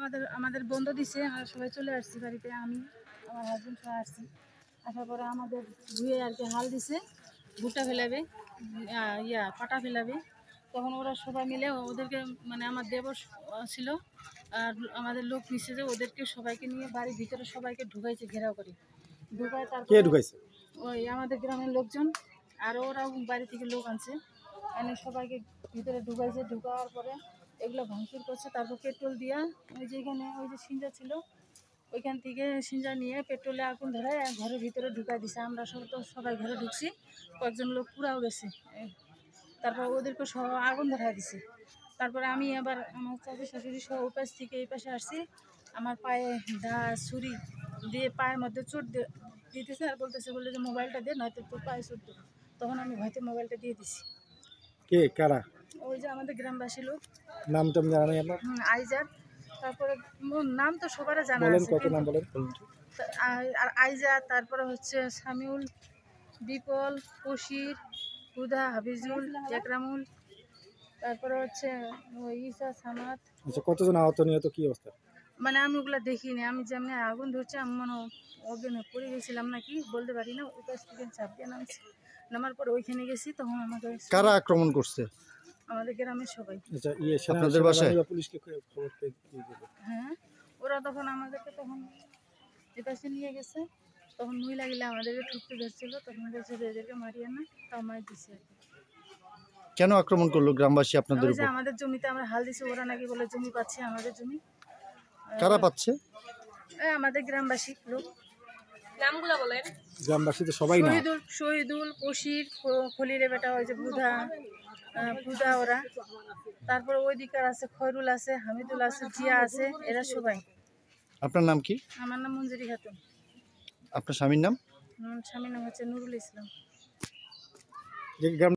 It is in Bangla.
আমাদের আমাদের বন্ধ দিছে, আমরা সবাই চলে আসছি বাড়িতে, আমি আমার হাজবেন্ড সবাই আসছি। আসার পরে আমাদের ধুয়ে আর কি হাল দিছে, ভুট্টা ফেলাবে, পাটা ফেলাবে। তখন ওরা সবাই মিলে ওদেরকে, মানে আমার দেবর ছিল আর আমাদের লোক নিচে, যে ওদেরকে সবাইকে নিয়ে বাড়ির ভিতরে সবাইকে ঢুকাইছে, ঘেরাও করে ঢুকায়। তারপরে ঢুকাইছে? ওই আমাদের গ্রামের লোকজন, আর ওরাও বাড়ি থেকে লোক আনছে, এনে সবাইকে ভিতরে ঢুকাইছে। ঢুকাওয়ার পরে এগুলো ভাঙচুর করছে। তারপর পেট্রোল দিয়া ওই যেখানে ওই যে সিঞ্জা ছিল, ওইখান থেকে সিঞ্জা নিয়ে পেট্রোলে আগুন ধরায় ঘরের ভিতরে ঢুকাই দিছে। আমরা সবাই ঘরে ঢুকছি, কয়েকজন লোক পুরাও গেছে। তারপর ওদেরকে সব আগুন ধরাই দিছে। তারপরে আমি আবার আমার চাচি শাশুড়ি সহ ওই পাশ থেকে এই পাশে আসছি। আমার পায়ে ছুরি দিয়ে পায়ের মধ্যে চোট দিতেছে আর বলতেছে, বলে যে মোবাইলটা দে, নয়তো তোর পায়ে চোট দেবো। তখন আমি ভয়তে মোবাইলটা দিয়ে দিছি। কে কারা? ওই যে আমাদের গ্রামবাসী লোক। নাম তো জানা নেই আপনার? আইজার। তারপরে নাম তো সবার জানা বলেন, আছে, কত নাম বলেন। আর আইজার, তারপরে হচ্ছে সামিউল, বিপল, কশির, হুদা, হাবিজুল, একরামুল, তারপরে হচ্ছে ওই ঈসা, সামাদ। আচ্ছা, কতজন আহত নিহত, কি অবস্থা? মানে আমি ওগুলা দেখিনি, আমি যেমনি আগুন ধরছে আমি মনে অজ্ঞানে পড়ে গেছিলাম নাকি বলতে পারি না। ওই পাশ থেকে চাপ দিয়ে নামছি, নামার পরে ওইখানে গেছি, তখন আমাকে কারা আক্রমণ করছে? আমাদের গ্রামের সবাই। আচ্ছা, আপনাদের বাসায় পুলিশকে খবর দিয়ে দিল? হ্যাঁ, ওরা তখন আমাদেরকে তখন এপাশে নিয়ে গেছে। তখন মহিলা গেলে আমাদেরকে ঠুকতে ধরছিল, তখন বলছে যে এদেরকে মারিয়ে না, তাও মার দিছে আর কি। কেন আক্রমণ করলো গ্রামবাসী আপনাদের ওই যে উপর? আমাদের জমিতে আমরা হাল দিছি, ওরা নাকি বলে জমি পাচ্ছে, আমাদের জমি। কারা পাচ্ছে? আমাদের গ্রামবাসী লোক। নামগুলো বলেন। গ্রামবাসী তো সবাই না। শহীদুল, কশির, খলিরে বেটা, ওই যে বুধা ওরা। তারপরে ওই দিকার আছে খয়রুল আছে, হামিদুল আছে, জিয়া আছে, এরা সবাই। আপনার নাম কি? আমার নাম মঞ্জুরি খাতুন। আপনার স্বামীর নাম? স্বামীর নাম হচ্ছে নুরুল ইসলাম। গ্রাম